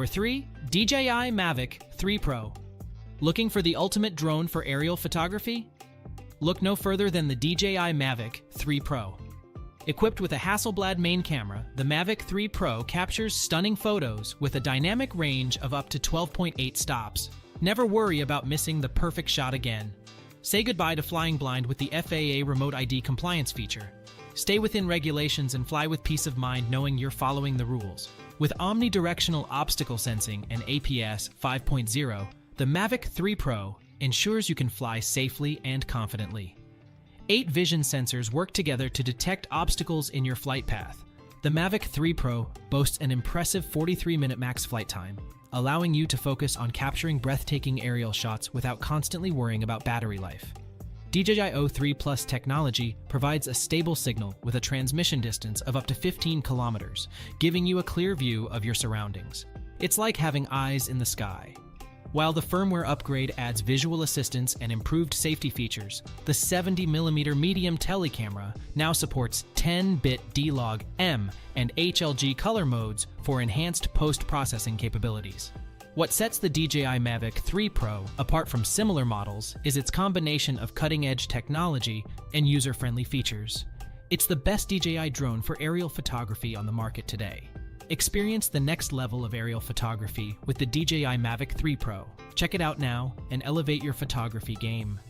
Number 3. DJI Mavic 3 Pro. Looking for the ultimate drone for aerial photography? Look no further than the DJI Mavic 3 Pro. Equipped with a Hasselblad main camera, the Mavic 3 Pro captures stunning photos with a dynamic range of up to 12.8 stops. Never worry about missing the perfect shot again. Say goodbye to flying blind with the FAA Remote ID compliance feature. Stay within regulations and fly with peace of mind knowing you're following the rules. With omnidirectional obstacle sensing and APS 5.0, the Mavic 3 Pro ensures you can fly safely and confidently. 8 vision sensors work together to detect obstacles in your flight path. The Mavic 3 Pro boasts an impressive 43-minute max flight time, allowing you to focus on capturing breathtaking aerial shots without constantly worrying about battery life. DJI O3 Plus technology provides a stable signal with a transmission distance of up to 15 kilometers, giving you a clear view of your surroundings. It's like having eyes in the sky. While the firmware upgrade adds visual assistance and improved safety features, the 70mm medium telecamera now supports 10-bit D-Log-M and HLG color modes for enhanced post-processing capabilities. What sets the DJI Mavic 3 Pro apart from similar models is its combination of cutting-edge technology and user-friendly features. It's the best DJI drone for aerial photography on the market today. Experience the next level of aerial photography with the DJI Mavic 3 Pro. Check it out now and elevate your photography game.